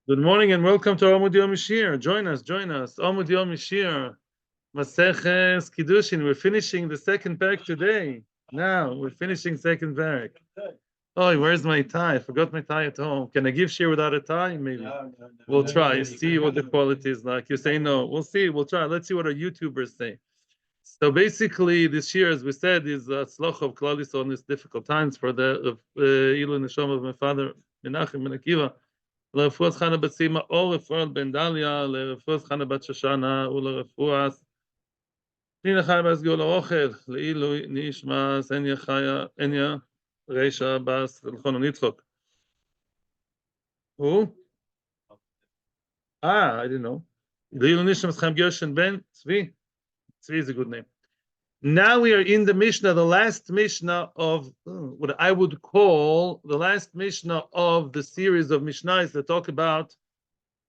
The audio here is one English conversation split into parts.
Good morning and welcome to Amud Yomi Shiur. Join us. Amud Yomi Shiur. Maseches Kiddushin. We're finishing the second parak today. Now we're finishing second parak. Oh, where's my tie? I forgot my tie at home. Can I give shiur without a tie? Maybe. No. We'll try. See what the quality is like. You say no. We'll see. We'll try. Let's see what our YouTubers say. So basically, this year, as we said, is tzloch of Klal Yisrael in these difficult times for the Ilu Neshama of my father Menachem Ben Akiva. לרפואת חנה בת סימה או רפואת בן דליה, לרפואת חנה בת שושנה ולרפואת פנינה חיה בת גאולה אוכל, לעילוי נשמע אניה רישה בס ולכון ניצחוק. Who? I didn't know. לעילוי נשמע חיים גרשן בן צבי. Tzvi is a good name. Now we are in the Mishnah, the last Mishnah of what I would call the last Mishnah of the series of Mishnahs that talk about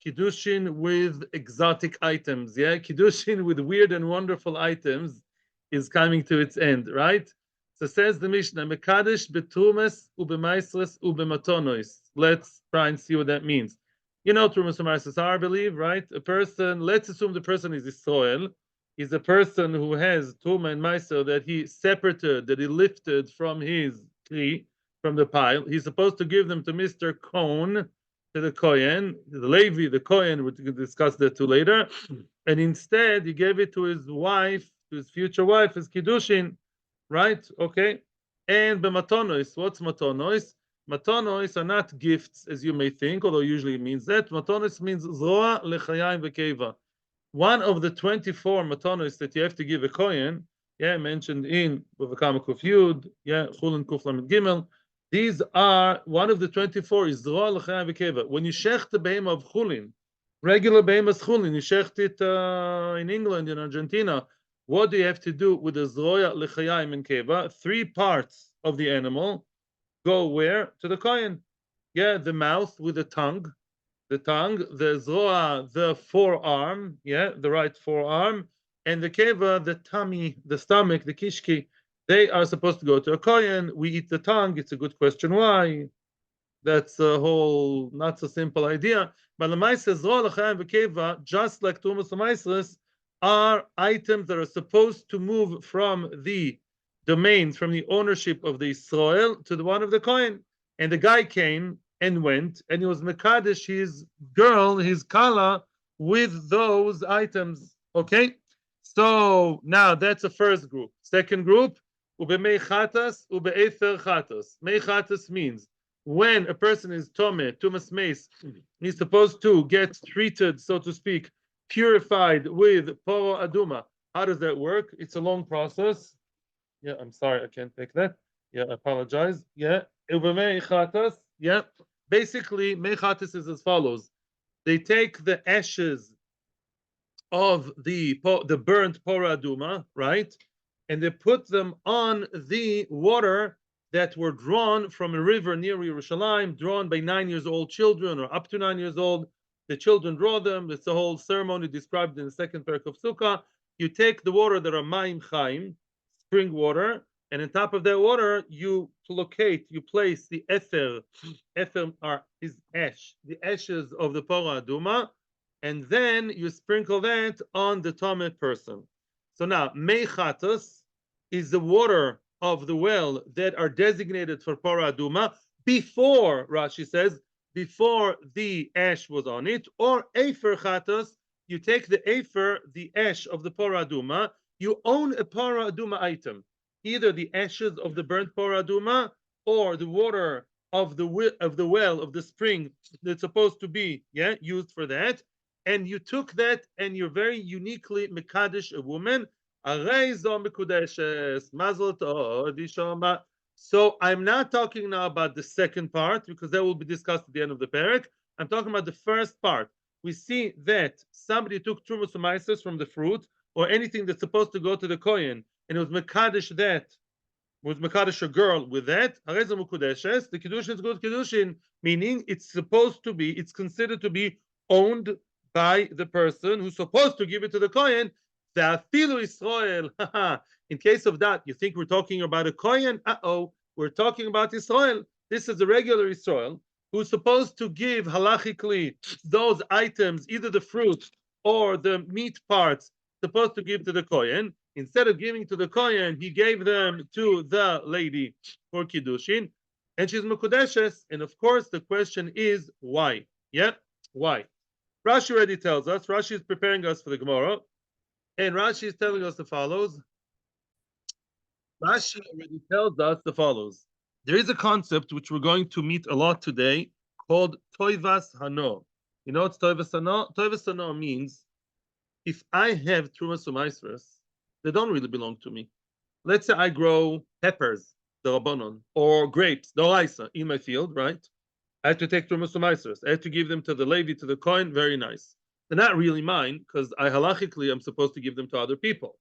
Kiddushin with exotic items. Yeah, Kiddushin with weird and wonderful items is coming to its end, right? So says the Mishnah, Mekadesh betumes ubemaisres ubematonois. Let's try and see what that means. You know, Terumos Maasros, I believe, right? A person, let's assume the person is Israel. He's a person who has Tuma and Meiser that he separated, that he lifted from his tree, from the pile. He's supposed to give them to Mr. Kohen, to the Kohen, the Levi, the Kohen, we're going to discuss that too later. And instead, he gave it to his wife, to his future wife, as Kiddushin, right? Okay. And b'matonois, what's matonois? Matonois are not gifts, as you may think, although usually it means that. Matonois means zroa lechayim v'keva. One of the 24 matonos that you have to give a Kohen, mentioned in Bavakama Kuf Yud, Chulin Kuf Lamed Gimel. These are one of the 24 is Zroa L'Chayim V'Keva. When you shech the behem of Chulin, regular behem of Chulin, you shecht it in England, in Argentina. What do you have to do with the Zroa L'Chayim and Keva? 3 parts of the animal go where? To the Kohen. The mouth with the tongue, the zroa, the forearm, the right forearm, and the keva, the tummy, the stomach, the kishki, they are supposed to go to a kohen. We eat the tongue. It's a good question why. That's a whole not so simple idea. But the ma'aseh zroa l'chaim v'keva, just like Terumos Maasros, are items that are supposed to move from the domains, from the ownership of the Israel to the one of the kohen. And the guy came and went, and he was mekadesh his girl, his kala, with those items. Okay, so now that's the first group. Second group, ubemei chatas, ube'efer chatas. Mei chatas means when a person is tumas meis, he's supposed to get treated, so to speak, purified with poro aduma. How does that work? It's a long process. I'm sorry, I can't take that. I apologize. Ubemei chatas. Basically, mechatis is as follows: they take the ashes of the burnt poraduma, right, and they put them on the water that were drawn from a river near Yerushalayim, drawn by 9-year-old children or up to 9 years old. The children draw them. It's a whole ceremony described in the second parak of Sukkah. You take the water that are ma'im chaim, spring water, and on top of that water, you place the ether is ash, the ashes of the pora aduma, and then you sprinkle that on the tameh person. So now, mei chatas is the water of the well that are designated for pora aduma before, Rashi says, before the ash was on it, or efer chatas, you take the efer, the ash of the pora aduma, you own a pora aduma item. Either the ashes of the burnt poraduma or the water of the well of the spring that's supposed to be used for that, and you took that and you're very uniquely mekadesh a woman. So I'm not talking now about the second part because that will be discussed at the end of the parak. I'm talking about the first part. We see that somebody took Terumos Maasros from the fruit or anything that's supposed to go to the kohen, and it was mekadesh a girl with that. The Kiddushin is good Kiddushin, meaning it's considered to be owned by the person who's supposed to give it to the Kohen. Israel. In case of that, you think we're talking about a Kohen? We're talking about Israel. This is a regular Israel. who's supposed to give halachically those items, either the fruit or the meat parts, supposed to give to the Kohen. Instead of giving to the Kohen, he gave them to the lady for Kiddushin, and she's Mekudeshes. And of course, the question is why? Yeah, why? Rashi already tells us. Rashi is preparing us for the Gemara, and Rashi is telling us the follows. Rashi already tells us the follows. There is a concept which we're going to meet a lot today called Toivas Hano. You know what's Toivas Hano? Toivas Hano means if I have Terumos Maasros, they don't really belong to me. Let's say I grow peppers, the Rabbanon, or grapes, the Olaisa, in my field, right? I have to take Terumos Maasros. I have to give them to the Levi, to the Kohen, very nice. They're not really mine because I halachically am supposed to give them to other people.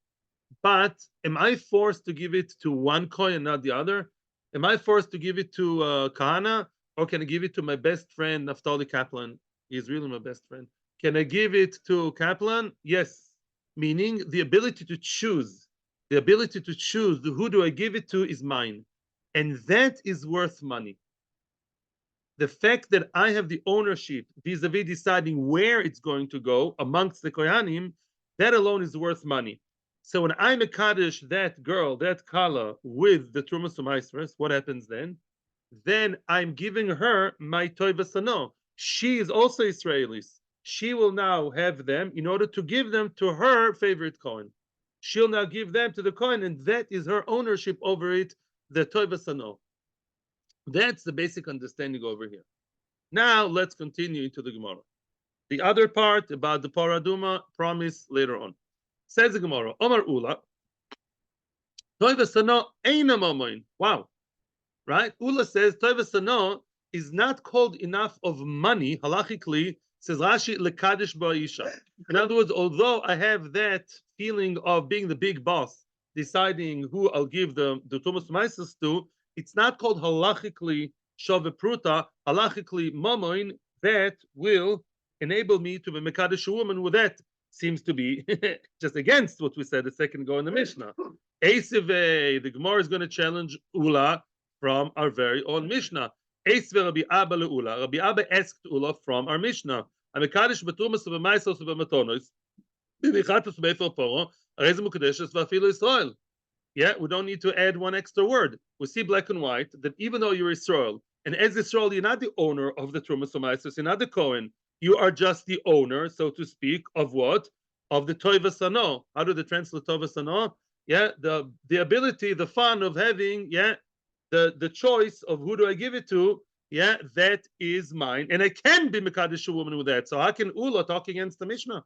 But am I forced to give it to one Kohen and not the other? Am I forced to give it to Kahana, or can I give it to my best friend Naftali Kaplan? He's really my best friend. Can I give it to Kaplan? Yes, meaning the ability to choose. The ability to choose who do I give it to is mine, and that is worth money. The fact that I have the ownership vis-a-vis deciding where it's going to go amongst the Kohanim, that alone is worth money. So when I Mekadesh that girl, that Kala, with the Terumos Maasros, what happens then? Then I'm giving her my Toivas Hano. She is also Israelis. She will now have them in order to give them to her favorite Kohen. She'll now give them to the Kohen, and that is her ownership over it, the Toivas Hano. That's the basic understanding over here. Now let's continue into the Gemara. The other part about the Paraduma, promise later on. Says the Gemara, Omar Ula, Toivas Hano eina mamoin. Wow. Right? Ula says Toivas Hano is not called enough of money, halachically, says Rashi, lekadish ba'isha. In other words, although I have that feeling of being the big boss, deciding who I'll give the Terumos Maasros to, it's not called halachically shove pruta, halachically mamoin, that will enable me to be mekadesh a woman with that. Seems to be just against what we said a second ago in the Mishnah. Eiseve, the Gemara is going to challenge Ula from our very own Mishnah. Eisve Rabbi Abba leUla. Rabbi Abba asked Ula from our Mishnah. Amekadesh betumas ubemaisos ubematonos. Bivichatus befer poro. Arezim ukadeshes va'afilu Israel. Yeah, we don't need to add one extra word. We see black and white that even though you're Israel, and as Israel, you're not the owner of the Terumos Maasros, you're not the Kohen. You are just the owner, so to speak, of what? Of the Toivas Hano. How do they translate Toivas Hano? Yeah, the ability, the fun of having, yeah, the choice of who do I give it to, yeah, that is mine. And I can be Mekadesh a woman with that. So how can Ula talk against the Mishnah?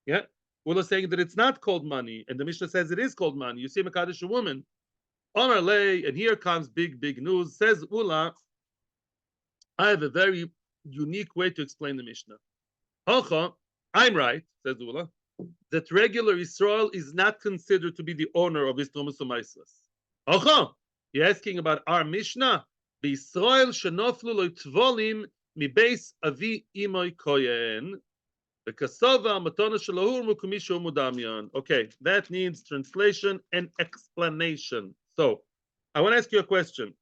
Yeah. Ula saying that it's not called money, and the Mishnah says it is called money. You see Mekadesh a woman. Omar Lei, and here comes big news. Says Ula, I have a very unique way to explain the Mishnah. I'm right, says Ula, that regular Israel is not considered to be the owner of his Terumos Maasros. You're asking about our Mishnah? Israel shenoflu lo tvolim mi beis avi imoy kohen. Okay, that needs translation and explanation. So, I want to ask you a question.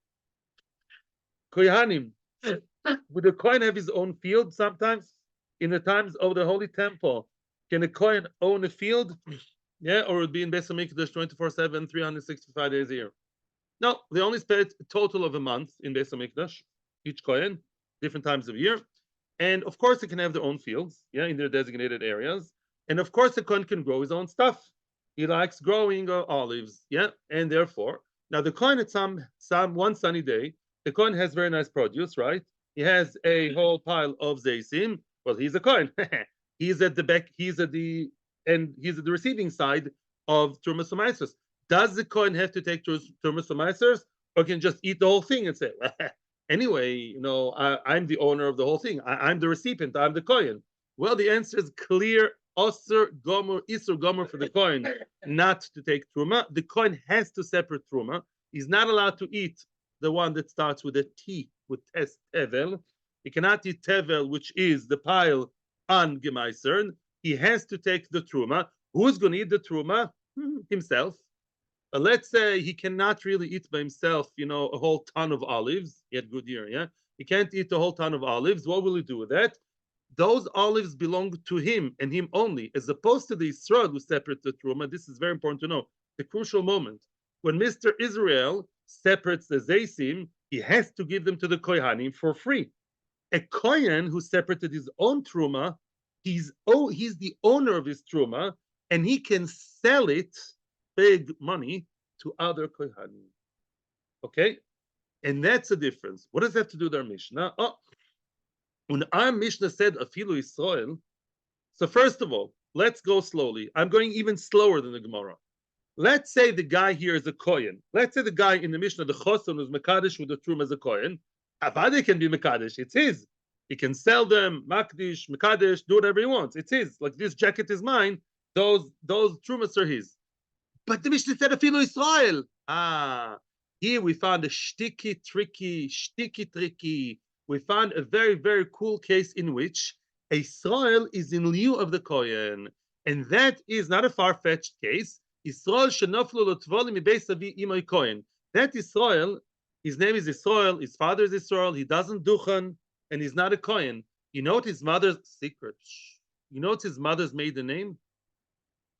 Kohanim, would the Kohen have his own field sometimes? In the times of the Holy Temple, can a Kohen own a field? Yeah, or would it be in Beis HaMikdash 24/7, 365 days a year? No, they only spent a total of a month in Beis HaMikdash, each Kohen, different times of year. And of course, they can have their own fields, yeah, in their designated areas. And of course, the Kohen can grow his own stuff. He likes growing olives, yeah, and therefore, now the Kohen at some one sunny day, the Kohen has very nice produce, right? He has a whole pile of zeisim. Well, he's a Kohen. He's at the back. He's at the receiving side of Terumos Maasros. Does the Kohen have to take Terumos Maasros, or can just eat the whole thing and say, anyway, you know, I'm the owner of the whole thing. I'm the recipient. I'm the Kohen. Well, the answer is clear. Osir Gomer, Isur Gomer for the Kohen not to take Truma. The Kohen has to separate Truma. He's not allowed to eat the one that starts with a T, with Tes Tevel. He cannot eat Tevel, which is the pile on Gemaisern. He has to take the Truma. Who's going to eat the Truma? Himself. Let's say he cannot really eat by himself, you know, a whole ton of olives. He had good year, yeah? He can't eat the whole ton of olives. What will he do with that? Those olives belong to him and him only, as opposed to the Israel who separate the Truma. This is very important to know. The crucial moment. When Mr. Israel separates the Zaysim, he has to give them to the Kohanim for free. A Kohen who separated his own Truma, he's the owner of his Truma, and he can sell it, big money, to other Kohanim. Okay? And that's the difference. What does that have to do with our Mishnah? Oh, when our Mishnah said Afilu Yisrael, so first of all, let's go slowly. I'm going even slower than the Gemara. Let's say the guy here is a Kohen. Let's say the guy in the Mishnah, the Choson, who's Mekadesh with the Truma as a Kohen. Avadi can be Mekadesh. It's his. He can sell them, Makdish, Mekadesh, do whatever he wants. It's his. Like this jacket is mine. Those Trumas are his. But the Mishnah said Afilu Yisrael. Here we found a sticky, tricky. We found a very, very cool case in which Israel is in lieu of the Kohen. And that is not a far-fetched case. Israel shenoflu l'tvolim mibeis avi imoy Kohen. That Israel, his name is Israel, his father is Israel, he doesn't duchen, and he's not a Kohen. You know what his mother's secret? You know what his mother's maiden name?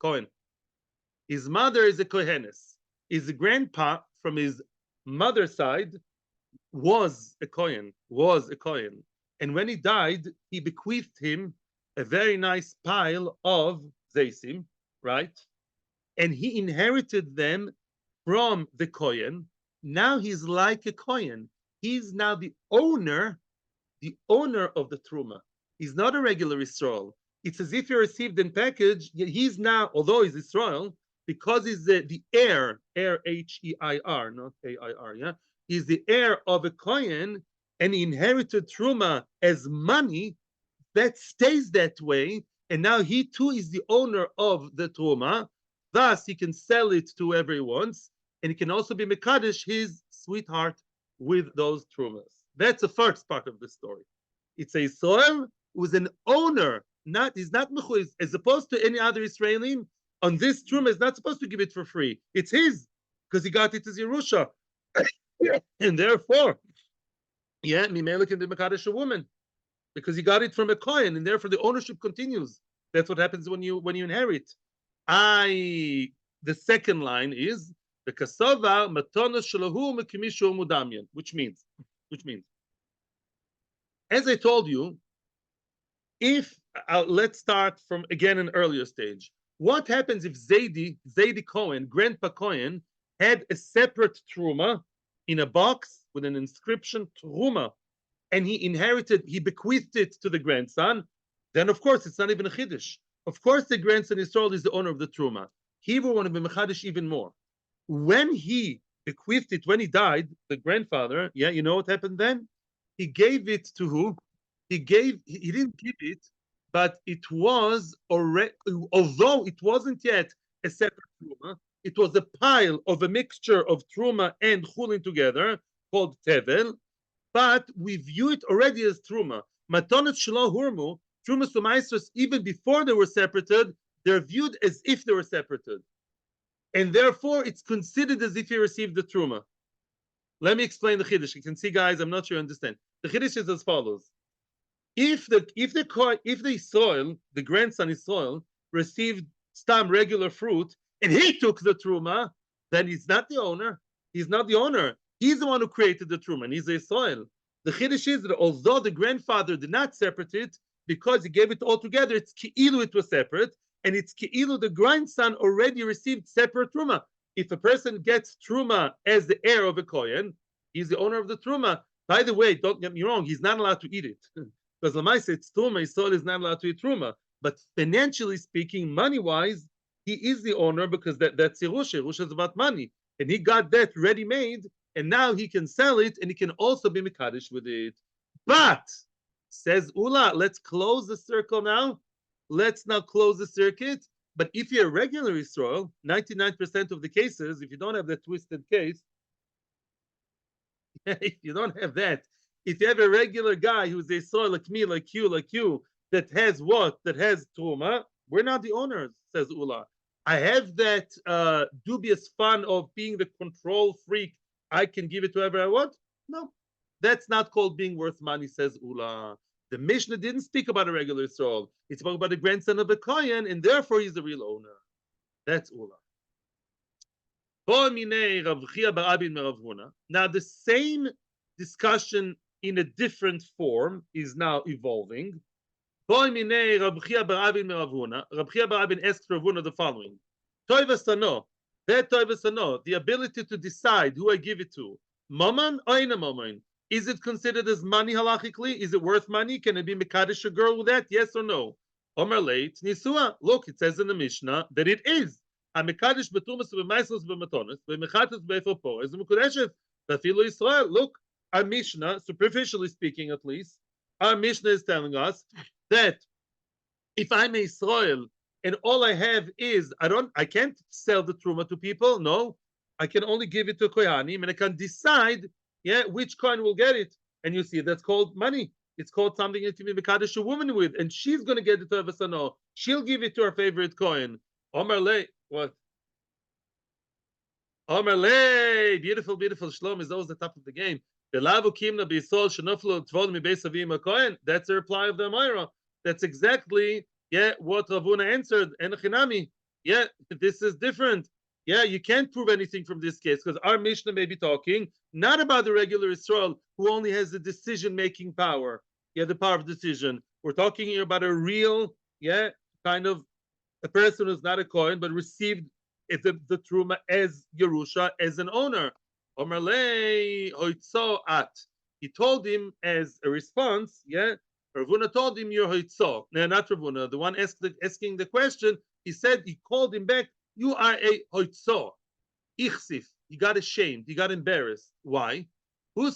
Kohen. His mother is a Kohenes. His grandpa from his mother's side was a Kohen. And when he died, he bequeathed him a very nice pile of Zaysim, right? And he inherited them from the Kohen. Now he's like a Kohen. He's now the owner of the Truma. He's not a regular Israel. It's as if he received in package. He's now, although he's Israel, because he's the heir H-E-I-R, not A-I-R, yeah? He's the heir of a Kohen, and he inherited Truma as money. That stays that way, and now he too is the owner of the Truma. Thus, he can sell it to whoever he wants, and he can also be Mekadesh, his sweetheart, with those Trumas. That's the first part of the story. It's a Israel who's an owner, he's not Mechuiz, as opposed to any other Israeli. On this Truma is not supposed to give it for free. It's his, because he got it as Yerusha. And therefore, Mimela can be Mekadesh a woman, because he got it from a Kohen, and therefore the ownership continues. That's what happens when you inherit. The second line is the kasova matonos shalahu mekimishu mudamyan, which means, as I told you, if let's start from again an earlier stage. What happens if Zaidi Kohen, Grandpa Kohen, had a separate truma in a box with an inscription truma, and he bequeathed it to the grandson? Then of course it's not even a chiddush. Of course, the grandson Israel is the owner of the Truma. He will want to be Mechadish even more. When he bequeathed it, when he died, the grandfather, you know what happened then? He gave it to who? He didn't give it, but it was already, although it wasn't yet a separate Truma, it was a pile of a mixture of Truma and Chulin together, called Tevel, but we view it already as Truma. Matonet Shelo Hurmu, Terumos Maasros, even before they were separated, they're viewed as if they were separated. And therefore, it's considered as if he received the Truma. Let me explain the Chiddush. You can see, guys, I'm not sure you understand. The Chiddush is as follows. If the Israel, the grandson Israel, received stam regular fruit, and he took the Truma, then he's not the owner. He's not the owner. He's the one who created the Truma, and he's the Israel. The Chiddush is that although the grandfather did not separate it, because he gave it all together, it's ki'ilu it was separate, and it's ki'ilu the grandson already received separate truma. If a person gets truma as the heir of a Kohen, he's the owner of the truma. By the way, don't get me wrong, he's not allowed to eat it. Because Lamaisa, it's truma, his soul is not allowed to eat truma. But financially speaking, money-wise, he is the owner because that's Yerusha. Yerusha is about money. And he got that ready-made, and now he can sell it, and he can also be Mekadesh with it. But says Ula, let's close the circle now. Let's now close the circuit. But if you're a regular Israel, 99% of the cases, if you don't have that twisted case, if you don't have that, if you have a regular guy who's a Israel like me, like you, that has what? That has Truma, we're not the owners, says Ula. I have that dubious fun of being the control freak. I can give it to whoever I want. No. That's not called being worth money, says Ula. The Mishnah didn't speak about a regular soul. It spoke about the grandson of a Kohen, and therefore he's the real owner. That's Ula. Now, the same discussion in a different form is now evolving. Rab Chia bar Abin asks Rav Huna the following: the ability to decide who I give it to, maman or ina maman. Is it considered as money halachically? Is it worth money? Can it be mekadesh a girl with that? Yes or no? Omer leit nisua. Look, it says in the Mishnah that it is. Hamekadesh betumas b'maislos b'matonis b'mechatos b'efopor is mekudeshes b'filu Yisrael. Look, our Mishnah, superficially speaking at least, our Mishnah is telling us that if I'm a Israel and all I have is I can't sell the truma to people. No, I can only give it to Kohanim, and I can decide, which coin will get it. And you see, that's called money. It's called something that you can mekadesh a woman with, and she's going to get it to Avasano. She'll give it to her favorite coin. Omer le, what? Omer le, beautiful, beautiful. Shlom is always the top of the game. That's the reply of the Amira. That's exactly what Rav Huna answered. And Chinami, this is different. You can't prove anything from this case because our Mishnah may be talking not about the regular Israel who only has the decision-making power. The power of decision. We're talking here about a real, kind of a person who's not a Kohen but received the Truma as Yerusha, as an owner. He told him as a response, Rav Huna told him, you're hoitzo. No, not Rav Huna, the one asking the question, he called him back, you are a hoitzo. Ichsif. He got ashamed, he got embarrassed. Why? In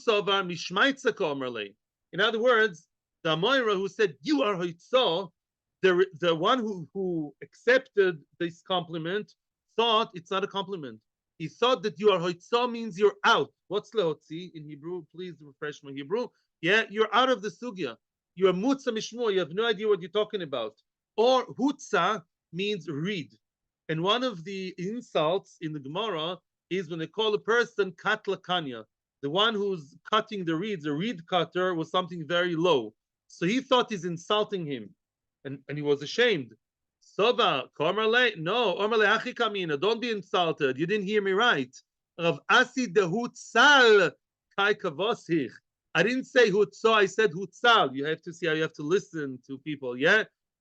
other words, the Amoira who said, you are hoitzo, the one who accepted this compliment thought it's not a compliment. He thought that you are hoitzo means you're out. What's lehotzi in Hebrew? Please refresh my Hebrew. You're out of the sugya. You're mutza mishmua. You have no idea what you're talking about. Or hutza means reed. And one of the insults in the Gemara is when they call a person katlakanya, the one who's cutting the reeds. A reed cutter was something very low. So he thought he's insulting him, and he was ashamed. Sova, Komerle, no, Omerle Hachi Kamina, don't be insulted. You didn't hear me right. Rav Asi de Hutzal Kai Kavosich. I didn't say Hutzo, I said Hutzal. You have to see how you have to listen to people,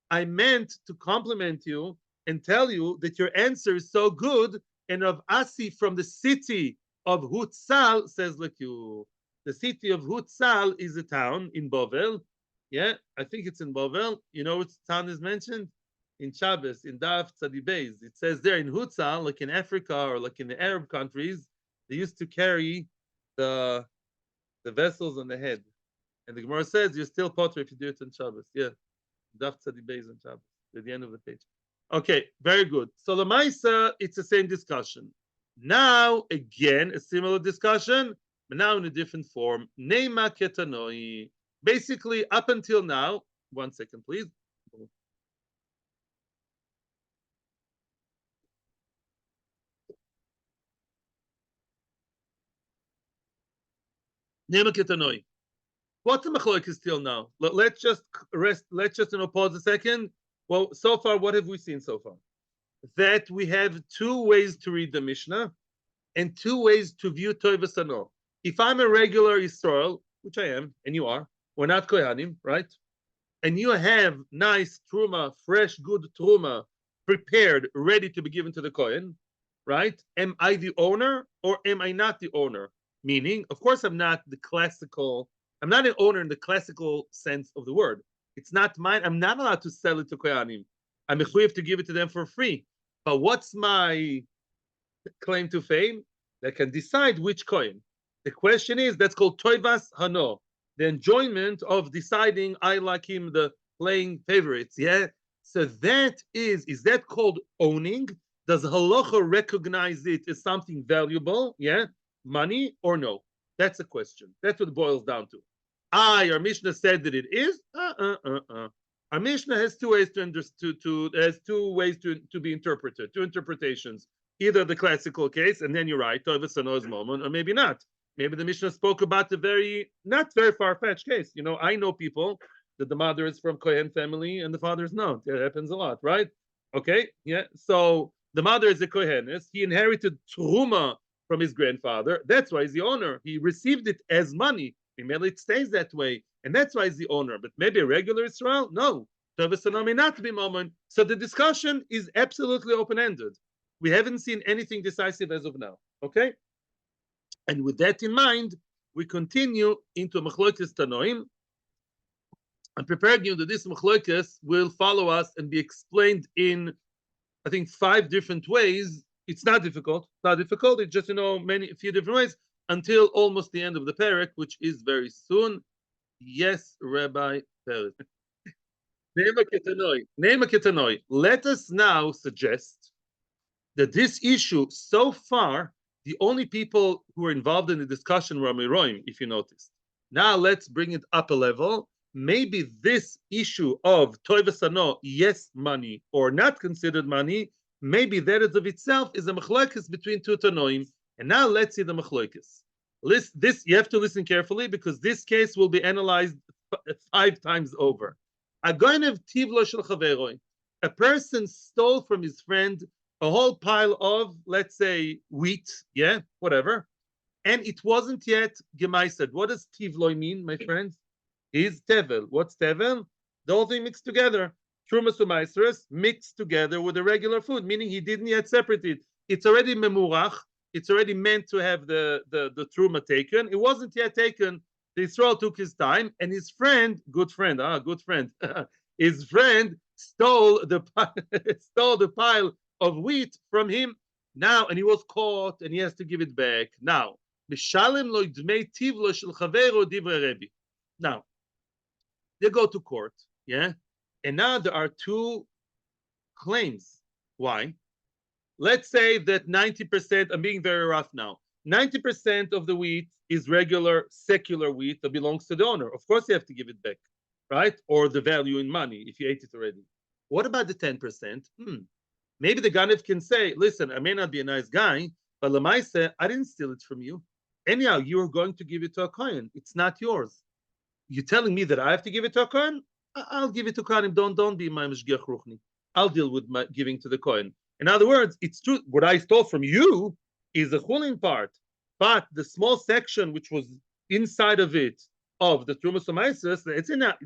I meant to compliment you and tell you that your answer is so good. And Rav Asi from the city of Hutzal says like you. The city of Hutzal is a town in Bovel. I think it's in Bovel. You know which town is mentioned? In Shabbos, in Daf Tzadi Beis. It says there in Hutzal, like in Africa or like in the Arab countries, they used to carry the vessels on the head. And the Gemara says you're still potter if you do it on Shabbos. Daf Tzadi Beis on Shabbos, at the end of the page. Okay, very good. So Lamaisa, it's the same discussion. Now, again, a similar discussion, but now in a different form. Neima ketanoi. Basically, up until now, 1 second, please. What's the machlokes still now? Let's just rest. Let's just pause a second. Well, so far, what have we seen so far? That we have two ways to read the Mishnah and two ways to view Toivas Ano. If I'm a regular Yisrael, which I am, and you are, we're not Kohanim, right? And you have nice truma, fresh, good truma, prepared, ready to be given to the Kohen, right? Am I the owner or am I not the owner? Meaning, of course, I'm not an owner in the classical sense of the word. It's not mine. I'm not allowed to sell it to Kohanim. I'm mechuyev to give it to them for free. But what's my claim to fame? They can decide which coin. The question is, that's called toivas hano, the enjoyment of deciding I like him, the playing favorites. So that is that called owning? Does halacha recognize it as something valuable? Money or no? That's the question. That's what it boils down to. Our Mishnah said that it is. Our Mishnah has two ways to be interpreted, two interpretations. Either the classical case, and then you're right, Tovas Sano's moment, or maybe not. Maybe the Mishnah spoke about the not very far-fetched case. I know people that the mother is from Kohen family and the father is not. It happens a lot, right? Okay, yeah. So the mother is a Kohenes. He inherited Truma from his grandfather. That's why he's the owner. He received it as money. Maybe it stays that way, and that's why he's the owner. But maybe a regular Israel, no. Tovasano may not be moment. So the discussion is absolutely open-ended. We haven't seen anything decisive as of now. Okay? And with that in mind, we continue into Machloekes Tanoim. I'm preparing you that this Machloekes will follow us and be explained in, I think, 5 different ways. It's not difficult. It's not difficult. It's just, a few different ways until almost the end of the parak, which is very soon. Yes, Rabbi Peretz. Let us now suggest that this issue, so far, the only people who were involved in the discussion were Amiroim, if you noticed. Now let's bring it up a level. Maybe this issue of Toivasano, yes, money, or not considered money, maybe that is of itself is a machloekes between two Tanoim. And now let's see the machloekes. This you have to listen carefully because this case will be analyzed 5 times over. A person stole from his friend a whole pile of, let's say, wheat, yeah, whatever, and it wasn't yet gemaised. What does tivloi mean, my friends? Is tevel. What's tevel? The whole thing mixed together. Terumos Maasros mixed together with the regular food, meaning he didn't yet separate it. It's already memurach. It's already meant to have the truma taken. It wasn't yet taken. The Israel took his time, and his friend, good friend, his friend stole the pile of wheat from him now, and he was caught, and he has to give it back now. Now, they go to court, yeah, and now there are 2 claims. Why? Let's say that 90%, I'm being very rough now, 90% of the wheat is regular secular wheat that belongs to the owner. Of course, you have to give it back, right? Or the value in money if you ate it already. What about the 10%? Maybe the Ganev can say, listen, I may not be a nice guy, but Lamaise, I didn't steal it from you. Anyhow, you are going to give it to a Kohen. It's not yours. You're telling me that I have to give it to a Kohen? I'll give it to Kohen. Don't be my Meshgiach Ruchni. I'll deal with my giving to the Kohen. In other words, it's true. What I stole from you is the chulin part, but the small section which was inside of it of the Terumos Maasros,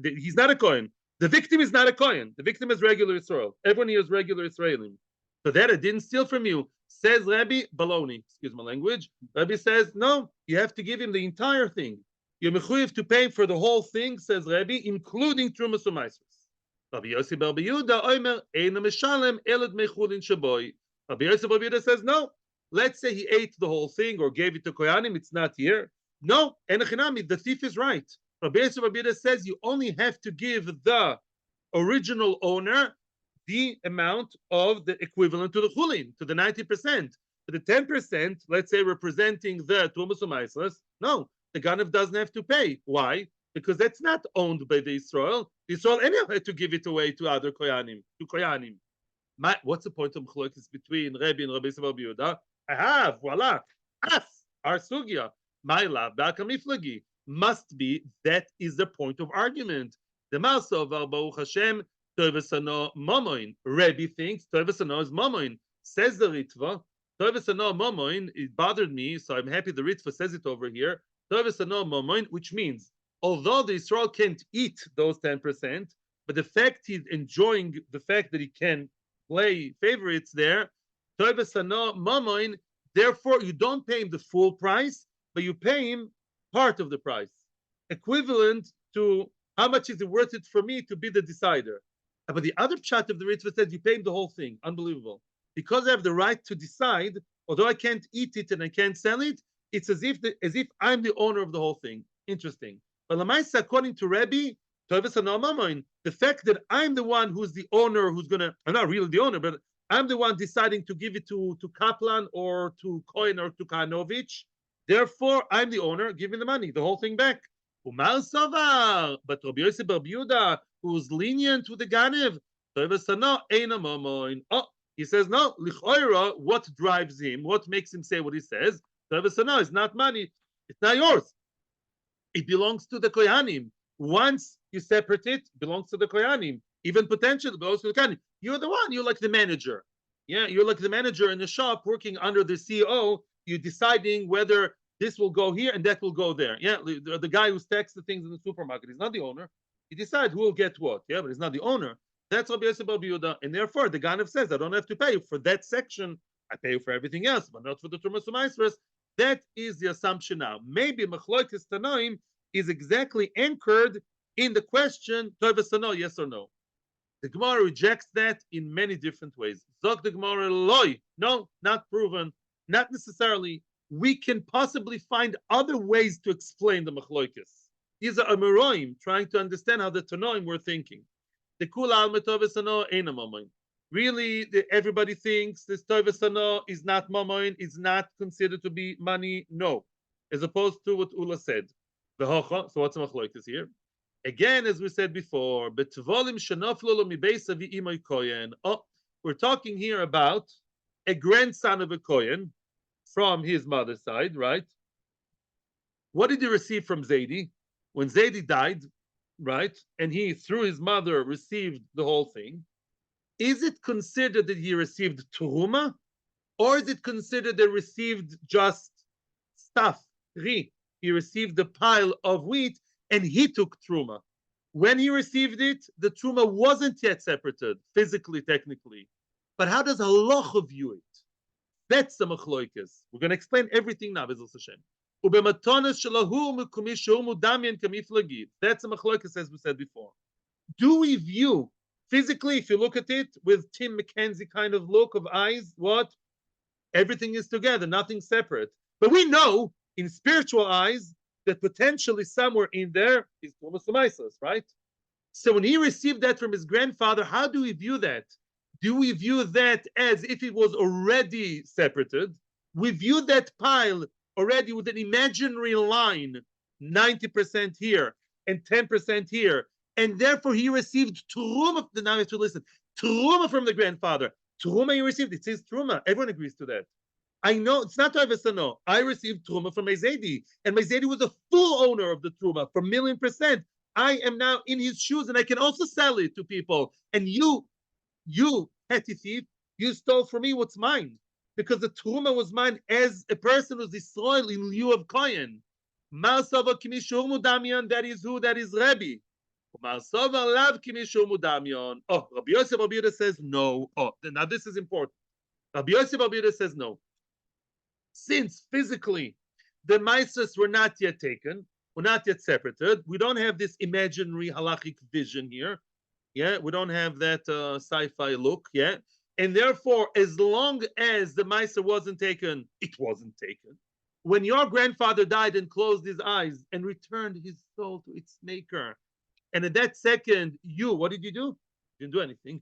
he's not a Kohen. The victim is not a Kohen. The victim is regular Israel. Everyone here is regular Israelim. So that I didn't steal from you. Says Rabbi, baloney, excuse my language. Rabbi says, no, you have to give him the entire thing. You're mechuyev to pay for the whole thing, says Rabbi, including Terumos Maasros. Rabbi Yossi bar Yehuda Omer eina meshalem elad mechulin shaboy. Rabbi Yossi bar Yehuda says, no. Let's say he ate the whole thing or gave it to Kohanim. It's not here. No, enochinami, the thief is right. Rabbi Yossi bar Yehuda says you only have to give the original owner the amount of the equivalent to the chulin, to the 90%. For the 10%, let's say representing the Terumos Maasros, no, the Ganev doesn't have to pay. Why? Because that's not owned by the Israel. The Israel anyhow had to give it away to other Koyanim, to Koyanim. What's the point of Machloekes between Rabbi and Rabbi Bar Yehuda? Aha, voila. Our sugya. My love, Miflagi. Must be, that is the point of argument. The Masa of Baruch Hashem, Toivasano Momoin. Rabbi thinks Toivasano is Momoin. Says the Ritva, Toivasano Momoin, it bothered me, so I'm happy the Ritva says it over here. Toivasano Momoin, which means, although the Israel can't eat those 10%, but the fact he's enjoying the fact that he can play favorites there, Toivasano Momoin, therefore you don't pay him the full price, but you pay him part of the price, equivalent to how much is it worth it for me to be the decider. But the other pshat of the Ritva says you pay him the whole thing. Unbelievable. Because I have the right to decide, although I can't eat it and I can't sell it, it's as if I'm the owner of the whole thing. Interesting. But Lamaisa, according to Rabbi, the fact that I'm the one who's the owner, I'm not really the owner, but I'm the one deciding to give it to Kaplan or to Kohen or to Kahanovich. Therefore, I'm the owner, giving the money, the whole thing back. Umar Savar, but Rabbi Yossi bar Yehuda, who's lenient with the Ganev, he says no. Lichoira, what drives him? What makes him say what he says? Is not money. It's not yours. It belongs to the Kohanim. Once you separate it, it belongs to the Kohanim. Even potentially belongs to the Kohanim. You're the one. You're like the manager. Yeah, you're like the manager in the shop working under the CEO. You're deciding whether this will go here and that will go there. Yeah, the guy who stacks the things in the supermarket, he's not the owner. He decides who will get what. Yeah, but he's not the owner. That's Rabbi Yosef Bar Yehuda. And therefore, the Ganav says, I don't have to pay you for that section. I pay you for everything else, but not for the Terumos Maasros. That is the assumption now. Maybe Machloekes Tanoim is exactly anchored in the question, Toivas Tano, yes or no. The Gemara rejects that in many different ways. Zok the Gemara loy. No, not proven. Not necessarily. We can possibly find other ways to explain the Machloekes. These are Amoraim trying to understand how the Tanoim were thinking. The Kula al Toivas Tano ain't a moment. Really, everybody thinks this Toivas Tano is not mamoin, is not considered to be money. No, as opposed to what Ula said. So what's the machloekes here? Again, as we said before, we're talking here about a grandson of a Kohen from his mother's side, right? What did he receive from Zaidi? When Zaidi died, right, and he, through his mother, received the whole thing, is it considered that he received Teruma, or is it considered that he received just stuff, He received the pile of wheat, and he took Truma. When he received it, the Truma wasn't yet separated, physically, technically. But how does Halacha view it? That's the Machloekes. We're going to explain everything now, B'ezras Hashem. That's the Machloekes, as we said before. Do we view physically, if you look at it with Tim McKenzie kind of look of eyes, what? Everything is together, nothing separate. But we know in spiritual eyes that potentially somewhere in there is Terumos Maasros, right? So when he received that from his grandfather, how do we view that? Do we view that as if it was already separated? We view that pile already with an imaginary line, 90% here and 10% here. And therefore he received Teruma. Now you have to listen. Teruma from the grandfather. Teruma he received. It says Teruma. Everyone agrees to that. I know it's not Toivas Tano. I received Teruma from Zaidi, and Zaidi was a full owner of the Teruma for 1,000,000%. I am now in his shoes, and I can also sell it to people. And you petty thief, you stole from me what's mine, because the Teruma was mine as a person who's destroyed in lieu of Kohen. Marsava Kimishur Mudamian. That is who? That is Rebbe. Marsava Lav Kimishur Mudamian. Oh, Rabbi Yosef Bar Yehuda says no. Oh, now this is important. Rabbi Yosef Bar Yehuda says no. Since physically the Maasros were not yet taken, were not yet separated, we don't have this imaginary halachic vision here. Yeah, we don't have that sci-fi look. Yeah, and therefore, as long as the Maasros wasn't taken, it wasn't taken. When your grandfather died and closed his eyes and returned his soul to its maker, and at that second, what did you do? You didn't do anything.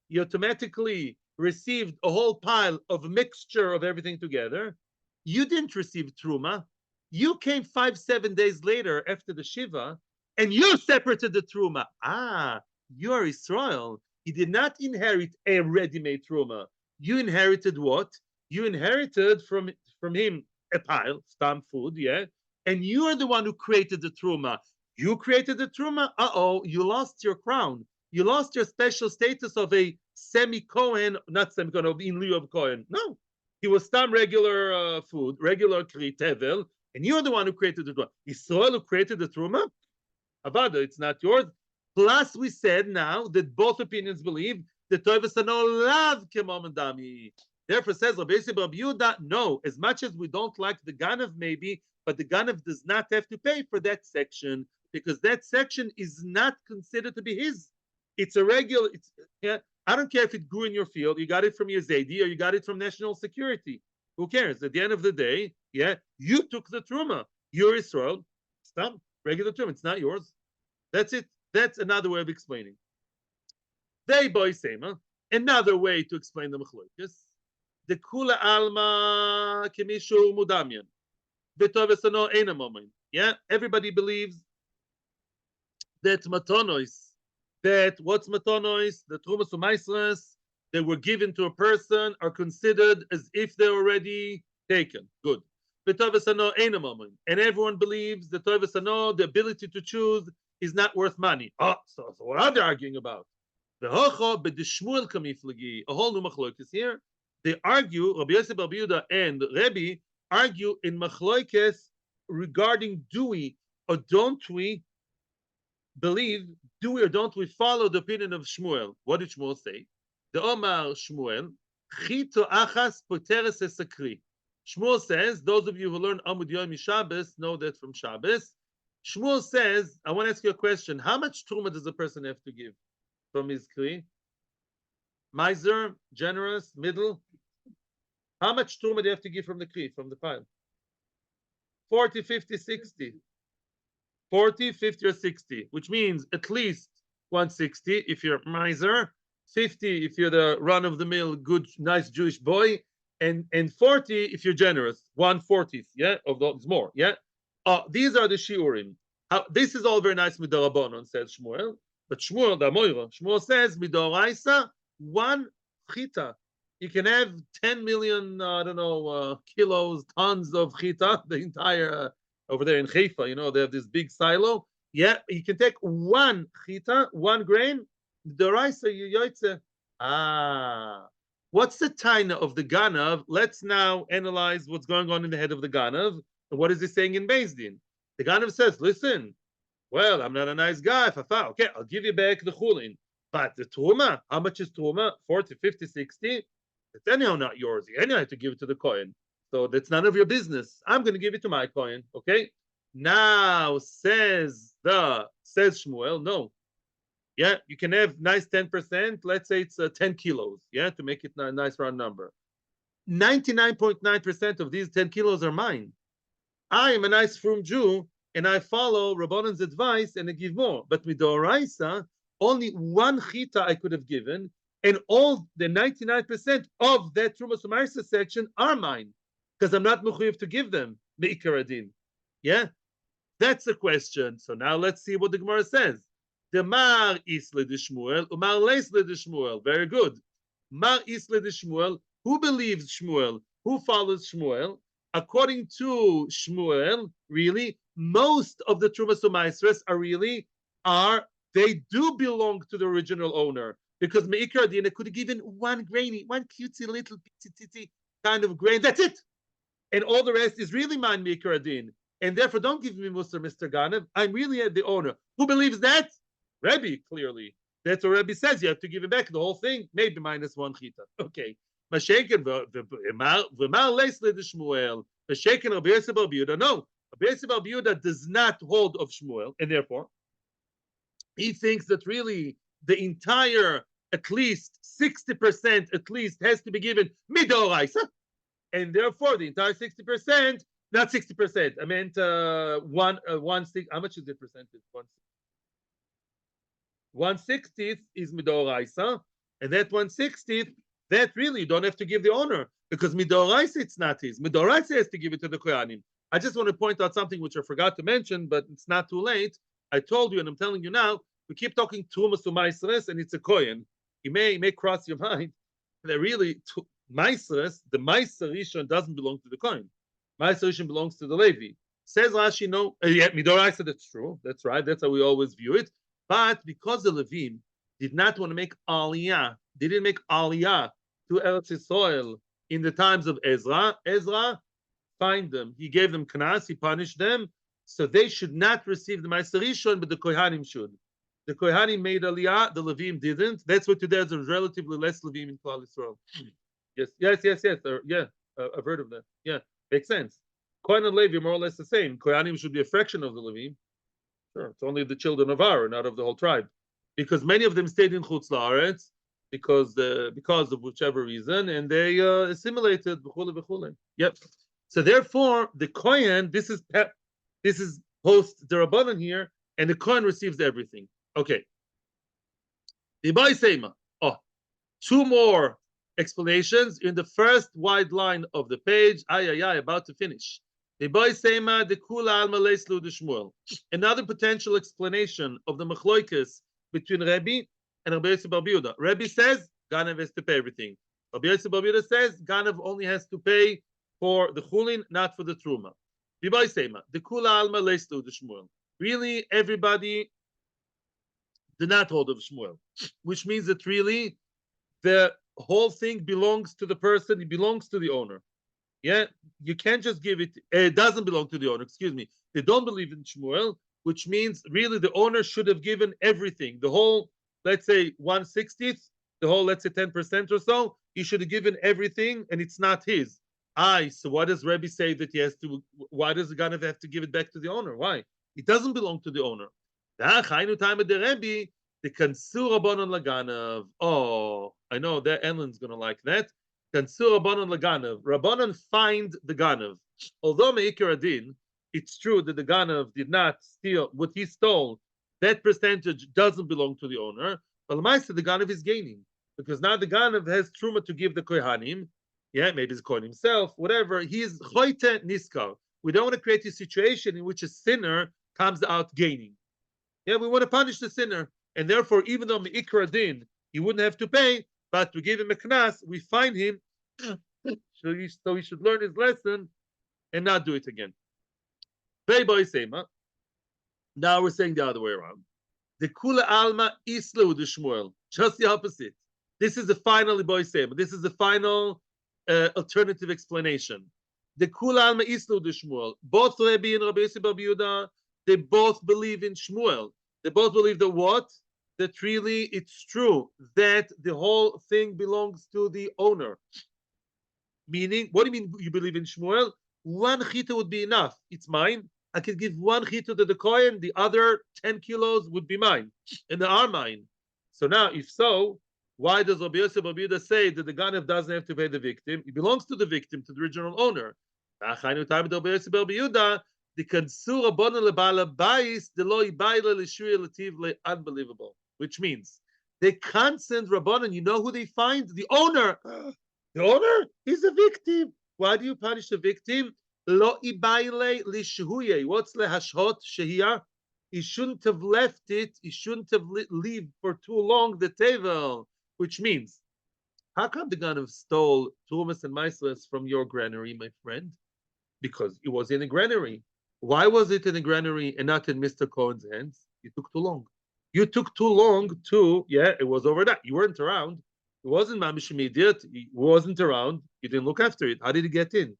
You automatically received a whole pile of mixture of everything together. You didn't receive Truma. You came 5-7 days later after the Shiva, and you separated the Truma. You are Israel. You did not inherit a ready-made Truma. You inherited what? You inherited from him a pile, stam food, yeah? And you are the one who created the Truma. You created the Truma. You lost your crown. You lost your special status of a semi-Kohen, not semi-Kohen, in lieu of Kohen. No. He was some regular food, regular kli tevel, and you're the one who created the Truma. Israel who created the Truma? Avada, it's not yours. Plus, we said now that both opinions believe that Toivas Tano lav kemom dami. Therefore, says Rabbi Yosef Bar Yehuda, no, as much as we don't like the Ganav maybe, but the Ganav does not have to pay for that section, because that section is not considered to be his. It's a regular, I don't care if it grew in your field, you got it from your Zaidi, or you got it from national security. Who cares? At the end of the day, you took the Truma. You're Israel. Stop. Regular Truma. It's not yours. That's it. That's another way of explaining. They boy sema. Another way to explain the Machloekes. The Kula Alma Kemishu Mudamian. The Toivas Tano Eina Momin. Yeah, everybody believes that Matonois. That what's Matonois, the Terumos Maasros that were given to a person are considered as if they're already taken. Good. And everyone believes the Tovas Ano, the ability to choose, is not worth money. Oh, so what are they arguing about? The Hocho b'dishmuel kamiflagi, a whole new machloikis here. They argue, Rabbi Yosef Bar Yehuda and Rebbe argue in machloikis regarding do we or don't we believe, do we or don't we follow the opinion of Shmuel? What did Shmuel say? The Omar Shmuel, Chito achas poteres esakri. Shmuel says, those of you who learn Amud Yomi Shabbos know that from Shabbos. Shmuel says, I want to ask you a question. How much truma does a person have to give from his kli? Miser, generous, middle? How much truma do you have to give from the kli, from the pile? 40, 50, 60. 40, 50, or 60, which means at least 160 if you're miser, 50 if you're the run-of-the-mill, good, nice Jewish boy, and 40 if you're generous, 1/40, yeah, of those more, yeah. These are the shiurim. This is all very nice midarabonon, says Shmuel, but Shmuel, the Amoira, Shmuel says midoraisa 1 chita. You can have 10 million, I don't know, kilos, tons of chita, the entire. Over there in Haifa, you know, they have this big silo. Yeah, you can take 1 chita, 1 grain. The rice, what's the taina of the ganav? Let's now analyze what's going on in the head of the ganav. And what is he saying in Beis Din? The ganav says, listen, well, I'm not a nice guy. Okay, I'll give you back the chulin. But the truma, how much is truma? 40, 50, 60? It's anyhow not yours. You anyhow have to give it to the Kohen. So that's none of your business. I'm going to give it to my Kohen. Okay. Now says Shmuel, no. Yeah, you can have nice 10%. Let's say it's 10 kilos. Yeah, to make it a nice round number. 99.9% of these 10 kilos are mine. I am a nice frum Jew, and I follow Rabbanon's advice and I give more. But midoraisa, only 1 chita I could have given, and all the 99% of that Terumos Maasros section are mine, because I'm not mechuyev to give them meikar adin. Yeah, that's the question. So now let's see what the Gemara says. The mar isle de Shmuel, umar leisle de Shmuel. Very good. Mar isle de Shmuel. Who believes Shmuel? Who follows Shmuel? According to Shmuel, really, most of the Terumos Maasros they do belong to the original owner. Because Meikar Adin could have given 1 grainy, 1 cutesy little titty kind of grain. That's it. And all the rest is really mine, Meikar Adin. And therefore, don't give me Muster, Mr. Ganev. I'm really the owner. Who believes that? Rebbe, clearly. That's what Rebbe says. You have to give it back the whole thing, maybe minus 1 chita. Okay. Mashaken v'mar leisle de Shmuel. Mashaken Rabbi Yosef Bar Yehuda. No, Rabbi Yosef Bar Yehuda does not hold of Shmuel, and therefore he thinks that really the entire, at least 60%, at least has to be given midoraisa, and therefore the entire 60%, not 60%. I meant 1/6. How much is the percentage? 1/60th is midoraisa, and that 1/60th, that really you don't have to give the owner, because midoraisa it's not his. Midoraisa has to give it to the kohanim. I just want to point out something which I forgot to mention, but it's not too late. I told you, and I'm telling you now, we keep talking Terumos Maasros, and it's a Kohen. You may cross your mind that really Maasros, the Meiser Rishon doesn't belong to the Kohen. Meiser Rishon belongs to the Levi. Says Rashi, no, yeah, Midoraisa, that's true. That's right. That's how we always view it. But because the Levim did not want to make Aliyah, they didn't make Aliyah to Eretz Yisrael in the times of Ezra. Ezra fined them. He gave them knas. He punished them. So they should not receive the Meiser Rishon, but the Kohanim should. The Kohanim made Aliyah, the Levim didn't. That's what today there's relatively less Levim in Klal Yisrael. Yes. I've heard of that. Yeah, makes sense. Kohen and Levi are more or less the same. Kohanim should be a fraction of the Levim. Sure, it's only the children of Aaron, not of the whole tribe, because many of them stayed in Chutz La'aretz because of whichever reason, and they assimilated. Yep. So therefore, the Kohen, this is post Derabanan here, and the Kohen receives everything. Okay. Two more explanations in the first wide line of the page. About to finish. Another potential explanation of the machloikas between Rebbe and Rabbi Yosef Bar Yehuda. Rebbe says Ganav has to pay everything. Rabbi Yosef Bar Yehuda says Ganav only has to pay for the chulin, not for the truma. The kula alma leistu the Shmuel. Really, everybody did not hold of Shmuel, which means that really the whole thing belongs to the person, it belongs to the owner. Yeah, you can't just give it, it doesn't belong to the owner, excuse me. They don't believe in Shmuel, which means really the owner should have given everything. The whole, let's say 1/60th, the whole, let's say 10% or so, he should have given everything and it's not his. So what does Rebbe say that he has to, why does the Ganav have to give it back to the owner? Why? It doesn't belong to the owner. The Kansur Rabbanon Laganav. Oh, I know that Ellen's gonna like that. Kansur Rabbanon Laganav. Rabbanon find the Ganav. Although Meikar Adin, it's true that the Ganav did not steal what he stole. That percentage doesn't belong to the owner. But Lamaisa, the Ganav is gaining because now the Ganav has truma to give the Kohanim. Yeah, maybe it's Kohen himself, whatever. He's choite niskar. We don't want to create a situation in which a sinner comes out gaining. Yeah, we want to punish the sinner. And therefore, even though Me'ikra Din, he wouldn't have to pay, but to give him a knas, we find him, so he should learn his lesson and not do it again. Now we're saying the other way around. The Kula Alma Islu the Shmuel. Just the opposite. This is the final Boisema. This is the final alternative explanation. The Kula Alma Islu the Shmuel. Both Rebbe and Rabbi Yosef Bar Yehuda, they both believe in Shmuel. They both believe that what? That really it's true that the whole thing belongs to the owner. Meaning, what do you mean you believe in Shmuel? One chita would be enough. It's mine. I could give one chita to the Kohen, the other 10 kilos would be mine, and they are mine. So now, if so, why does Rabbi Yosef Bar Yehuda say that the Ganav doesn't have to pay the victim? It belongs to the victim, to the original owner. The kansur rabbanon lebala bayis the lo ibayla l'shuya lativ unbelievable, which means they can't send rabbanon. You know who they find? The owner. The owner is a victim. Why do you punish the victim? Lo ibayle lishuye. What's lehashot shehiyah? He shouldn't have left it. He shouldn't have leave for too long the tevel. Which means, how come the Ganav stole Terumos and Maasros from your granary, my friend? Because it was in a granary. Why was it in a granary and not in Mr. Cohen's hands? You took too long. You took too long to, yeah, it was overnight. You weren't around. It wasn't mamish immediate. It wasn't around. You didn't look after it. How did it get in?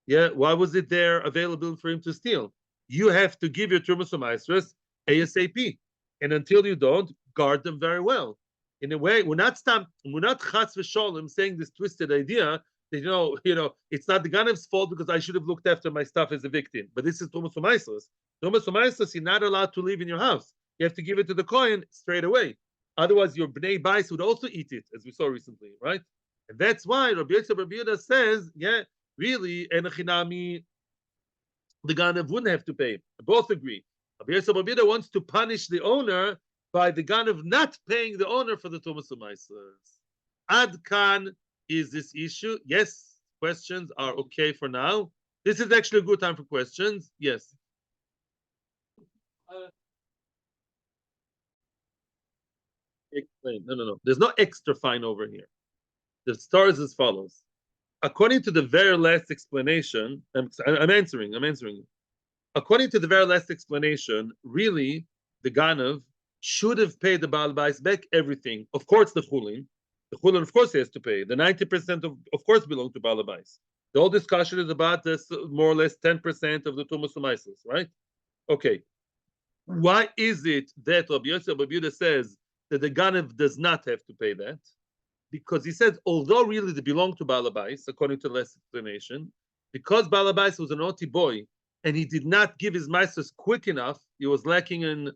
Yeah, why was it there available for him to steal? You have to give your Terumos Maasros ASAP. And until you don't, guard them very well. In a way, we're not chas v'sholem saying this twisted idea that, it's not the Ganev's fault because I should have looked after my stuff as a victim. But this is Terumos Maasros. Terumos Maasros, you're not allowed to leave in your house. You have to give it to the Kohen straight away. Otherwise, your Bnei Bais would also eat it, as we saw recently, right? And that's why Rabbi Yosef Bar Yehuda says, yeah, really, Enochinami, the Ganev wouldn't have to pay. Both agree. Rabbi Yosef Bar Yehuda wants to punish the owner by the Ganev not paying the owner for the Terumos Maasros. Ad Kan is this issue? Yes. Questions are okay for now. This is actually a good time for questions. Yes. Explain. No. There's no extra fine over here. The story is as follows. According to the very last explanation, I'm answering. According to the very last explanation, really, the Ganav should have paid the Baal Bais back everything. Of course, the Chulin. The Chulin, of course, he has to pay. The 90% of course, belong to Baal Bais. The whole discussion is about this more or less 10% of the Terumos Maasros, right? Okay. Why is it that Rabbi Yosef Bar Yehuda says that the Ganav does not have to pay that? Because he says, although really they belong to Baal Bais, according to the last explanation, because Baal Bais was a naughty boy and he did not give his maasros quick enough, he was lacking in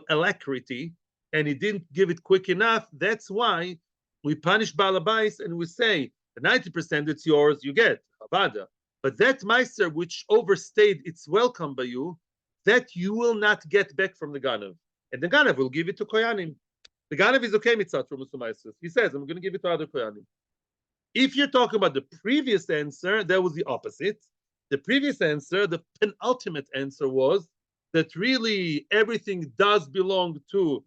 alacrity, and he didn't give it quick enough. That's why we punish Baal Bais and we say, the 90% it's yours, you get, Abada. But that maaser which overstayed its welcome by you, that you will not get back from the Ganav. And the Ganav will give it to Koyanim. The Ganav is okay mitzvah Terumos Maasros. He says, I'm going to give it to other Koyanim. If you're talking about the previous answer, that was the opposite. The previous answer, the penultimate answer was that really everything does belong to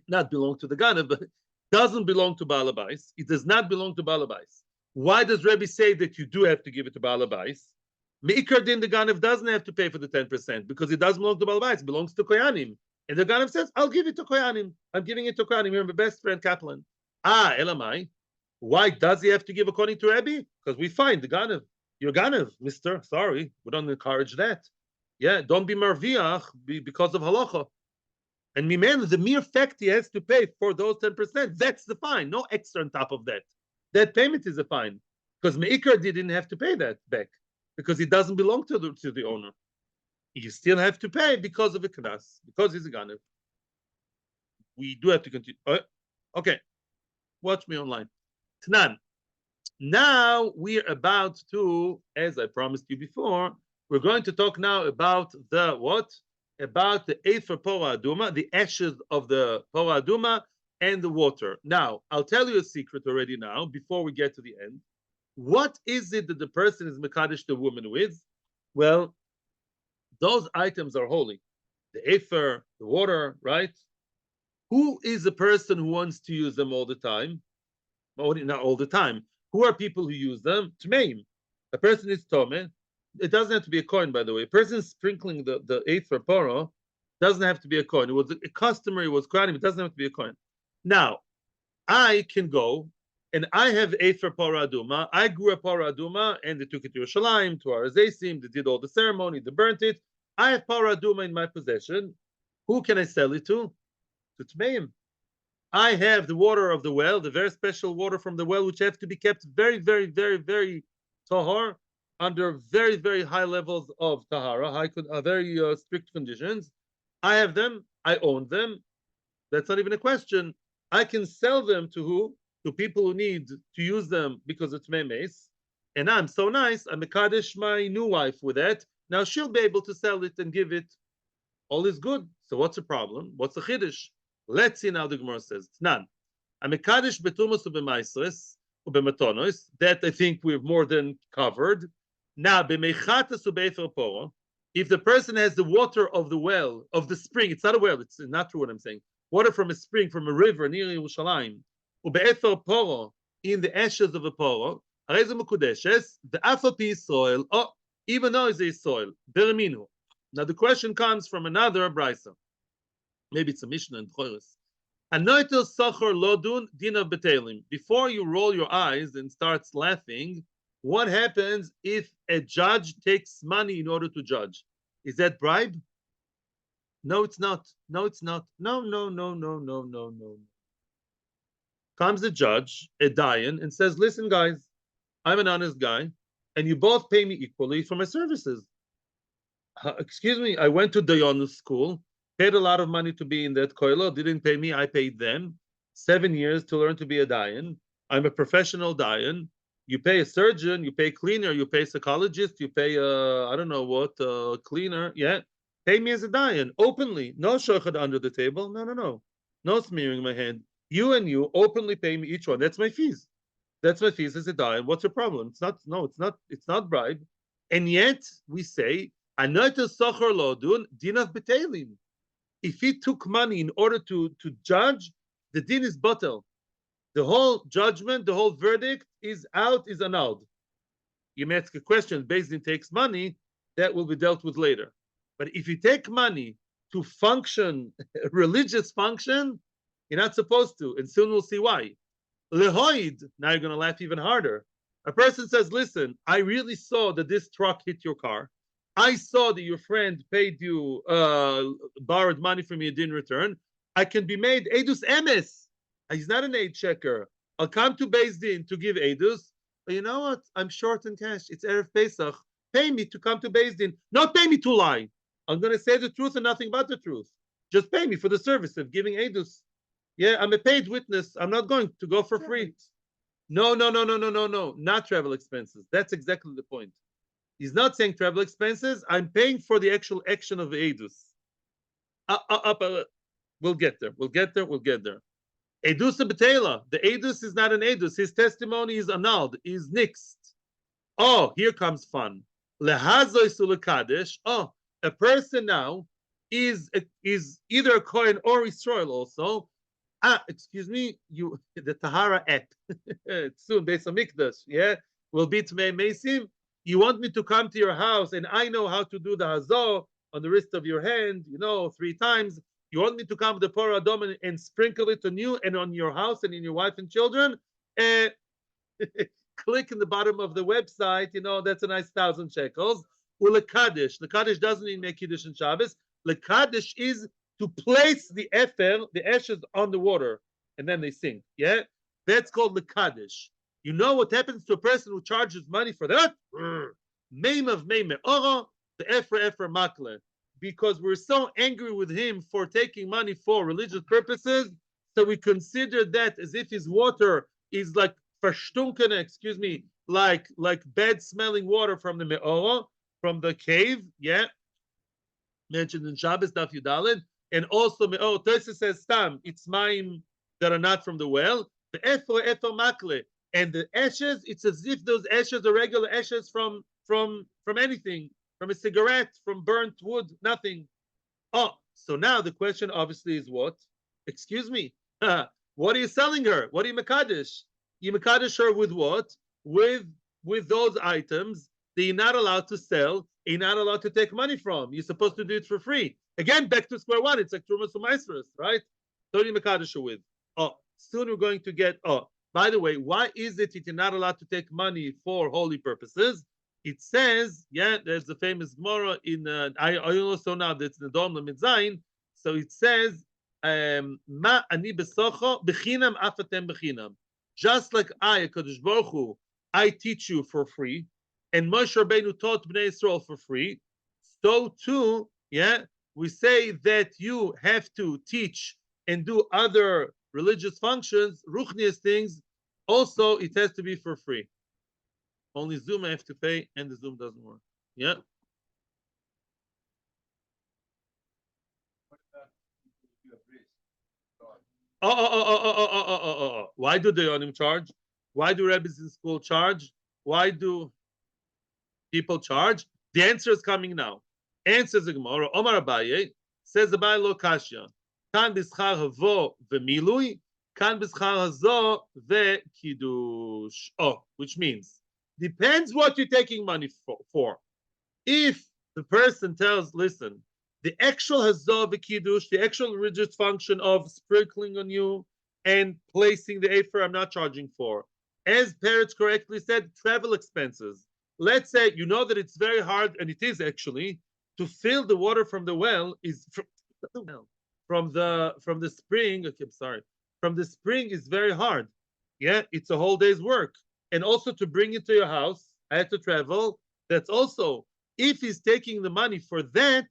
not belong to the Ganav, but doesn't belong to Baal Bais. It does not belong to Baal Bais. Why does Rebbe say that you do have to give it to Baal Habais? Meikar din the Ganav doesn't have to pay for the 10% because it doesn't belong to Baal Habais, it belongs to Koyanim. And the Ganav says, I'll give it to Koyanim. I'm giving it to Koyanim. You're my best friend, Kaplan. Elamai. Why does he have to give according to Rebbe? Because we find the Ganav. You're Ganav, mister. Sorry, we don't encourage that. Yeah, don't be Marviach because of halacha. And Mimen, the mere fact he has to pay for those 10%, that's the fine. No extra on top of that. That payment is a fine. Because Meikar didn't have to pay that back. Because it doesn't belong to the owner. You still have to pay because of a knas, because he's a Ganav. We do have to continue. Okay. Watch me online. Tanan. Now we're about to, as I promised you before, we're going to talk now about the what? About the Efer Pora Aduma, the ashes of the Pora Aduma and the water. Now, I'll tell you a secret already now, before we get to the end. What is it that the person is Mekadesh the woman with? Well, those items are holy. The Efer, the water, right? Who is the person who wants to use them all the time? Not all the time. Who are people who use them? Tmeim. A person is Tome. It doesn't have to be a coin, by the way. A person sprinkling the Efer Poro doesn't have to be a coin. It was a customer, it was Kohanim, it doesn't have to be a coin. Now, I can go and I have Efer Pora Aduma. I grew a Pora Aduma and they took it to Yerushalayim, to our Azaysim, they did all the ceremony, they burnt it. I have Pora Aduma in my possession. Who can I sell it to? To Tmeim. I have the water of the well, the very special water from the well, which have to be kept very, very, very, very tahar, under very, very high levels of tahara, very strict conditions. I have them. I own them. That's not even a question. I can sell them to who? To people who need to use them because it's memes. And I'm so nice. I'm Mekadesh my new wife with that. Now she'll be able to sell it and give it. All is good. So what's the problem? What's the chiddush? Let's see now. The Gemara says, "None. I'm Mekadesh betumos u'b'maisres u'b'matonos." That I think we've more than covered. Now, if the person has the water of the well, of the spring, it's not a well, it's not true what I'm saying. Water from a spring, from a river near Yerushalayim, in the ashes of a poro, the afapi soil, even though it's a soil, now the question comes from another brisa. Maybe it's a Mishnah in Choros. Before you roll your eyes and starts laughing, what happens if a judge takes money in order to judge? Is that bribe? No, it's not. No, it's not. No. Comes the judge, a dayan, and says, listen, guys, I'm an honest guy, and you both pay me equally for my services. Excuse me, I went to dayan school, paid a lot of money to be in that koilo, didn't pay me, I paid them. 7 years to learn to be a dayan. I'm a professional dayan. You pay a surgeon, you pay cleaner, you pay psychologist, you pay I don't know what cleaner. Yeah, pay me as a dayan openly. No shochet under the table. No smearing my hand. You and you openly pay me each one. That's my fees. That's my fees as a dayan. What's your problem? It's not. No, it's not. It's not bribe. And yet we say anayta socher lodun dinav betelim. If he took money in order to judge, the din is batel. The whole judgment, the whole verdict is out, is annulled. You may ask a question, Beis takes money, that will be dealt with later. But if you take money to function, religious function, you're not supposed to, and soon we'll see why. Lehoid, now you're going to laugh even harder. A person says, listen, I really saw that this truck hit your car. I saw that your friend paid you, borrowed money from you, didn't return. I can be made edus emes. He's not an aid checker. I'll come to Beis Din to give edus, but you know what? I'm short in cash. It's Erev Pesach. Pay me to come to Beis Din. Not pay me to lie. I'm going to say the truth and nothing but the truth. Just pay me for the service of giving edus. Yeah, I'm a paid witness. I'm not going to go for free. No. Not travel expenses. That's exactly the point. He's not saying travel expenses. I'm paying for the actual action of the edus. We'll get there. Edus betela. The edus is not an edus. His testimony is annulled, is nixed. Oh, here comes fun. Lehazoy sulakadesh. Oh, a person now is either a Kohen or Israel also. excuse me, the Tahara at soon, Beis Hamikdash, yeah, will be Tmei Mesim. You want me to come to your house, and I know how to do the Hazor on the wrist of your hand, 3 times. You want me to come to the Por Adom and sprinkle it on you and on your house and in your wife and children? Uh, click in the bottom of the website, that's a nice 1,000 shekels. Well, the Kaddish doesn't mean make Kiddush and Shabbos. The Kaddish is to place the efer, the ashes on the water, and then they sing. Yeah, that's called the Kaddish. You know what happens to a person who charges money for that? Meim of Meim Oro, the efer makle. Because we're so angry with him for taking money for religious purposes, so we consider that as if his water is like verstunkene, excuse me, like bad smelling water from the me'ora, from the cave, yeah, mentioned in Shabbos Daf Yudalid, and also me'or. Tosa says stam, it's mine that are not from the well. The efer makle, and the ashes, it's as if those ashes are regular ashes from anything, from a cigarette, from burnt wood, nothing. Oh, so now the question obviously is what? Excuse me, what are you selling her? What are you mekadesh? You mekadesh her with what? With those items that you're not allowed to sell, you're not allowed to take money from. You're supposed to do it for free. Again, back to square one. It's like Terumos Maasros, right? So you mekadesh her with. Oh, soon we're going to get. Oh, by the way, why is it that you're not allowed to take money for holy purposes? It says, yeah, there's the famous Gemara in, I also know that's the Dom Lamidzain. So it says, Ma ani besocho bechinam afatem bechinam. Just like I, Kadosh Baruch Hu, I teach you for free, and Moshe Rabbeinu taught Bnei Israel for free. So too, yeah, we say that you have to teach and do other religious functions, ruchnius things. Also, it has to be for free. Only Zoom I have to pay, and the Zoom doesn't work. Yeah. Oh. Why do the Yonim charge? Why do rabbis in school charge? Why do people charge? The answer is coming now. Answers the Gemara. Omar Abaye says Abaye lo kashya. Kan b'schar havo v'milui, kan b'schar hazo v'kiddush. Oh, which means depends what you're taking money for. If the person tells, listen, the actual hazor v'kiddush, the actual religious function of sprinkling on you and placing the afer, I'm not charging for. As Peretz correctly said, travel expenses. Let's say you know that it's very hard, and it is actually, to fill the water from the well is from the spring. Okay, I'm sorry. From the spring is very hard. Yeah, it's a whole day's work, and also to bring it to your house, I had to travel. That's also, if he's taking the money for that,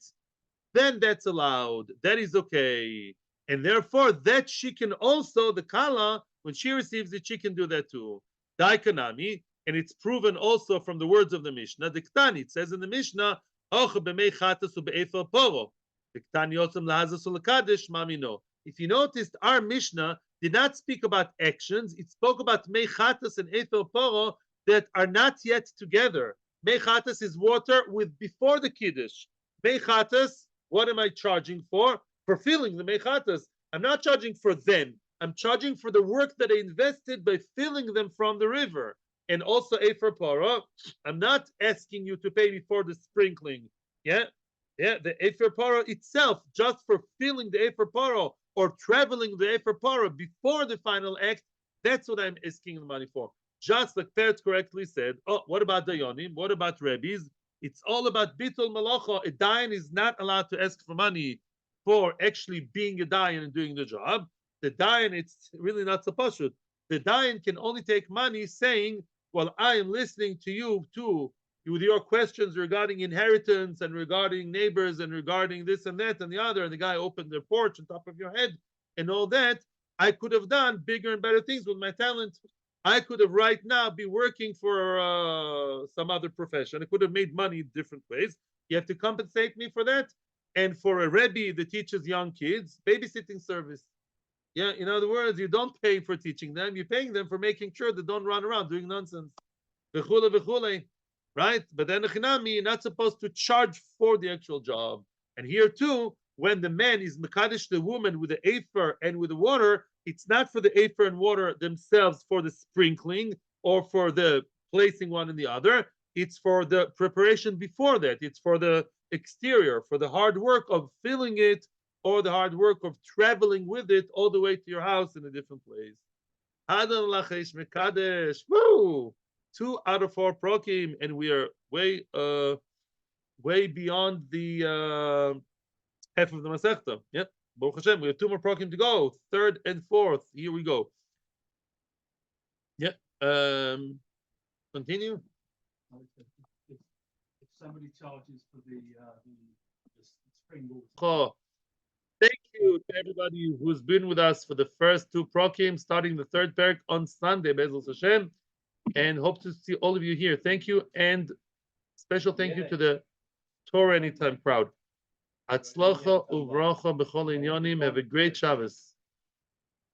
then that's allowed. That is okay. And therefore, that she can also, the kala, when she receives it, she can do that too. Daikanami, and it's proven also from the words of the Mishnah. The Ktani, it says in the Mishnah, if you noticed, our Mishnah did not speak about actions, it spoke about mechatas and efer poro that are not yet together. Mechatas is water with before the Kiddush. Mechatas, what am I charging for? For filling the mechatas. I'm not charging for them. I'm charging for the work that I invested by filling them from the river. And also efer poro, I'm not asking you to pay me for the sprinkling. Yeah, the efer poro itself, just for filling the efer poro or traveling the efer poro before the final act, that's what I'm asking the money for. Just like Peretz correctly said, oh, what about Dayanim? What about rabbis? It's all about bitul malacha. A dayan is not allowed to ask for money for actually being a dayan and doing the job. The dayan, it's really not supposed to. The dayan can only take money saying, well, I am listening to you too, with your questions regarding inheritance and regarding neighbors and regarding this and that and the other, and the guy opened the porch on top of your head and all that. I could have done bigger and better things with my talent. I could have right now be working for some other profession. I could have made money different ways. You have to compensate me for that. And for a Rebbe that teaches young kids, babysitting service. Yeah, in other words, you don't pay for teaching them. You're paying them for making sure they don't run around doing nonsense. Right? But then you're not supposed to charge for the actual job. And here too, when the man is mekadesh the woman with the afer and with the water, It's not for the afer and water themselves for the sprinkling or for the placing one in the other. It's for the preparation before that. It's for the exterior, for the hard work of filling it or the hard work of traveling with it all the way to your house in a different place. Adon lachesh mekadesh. Woo! 2 out of 4 prokim, and we are way beyond the half of the Masechta. Yep. Baruch Hashem, we have 2 more prokim to go. 3rd and 4th. Here we go. Yeah. Continue. If somebody charges for the spring water. Oh, thank you to everybody who's been with us for the first 2 prokim, starting the 3rd parak on Sunday, Be'ezras Hashem, and hope to see all of you here. Thank you, and special thank you to the Torah Anytime crowd. Atzlocha uvrocha b'chol inyonim. Have a great Shabbos.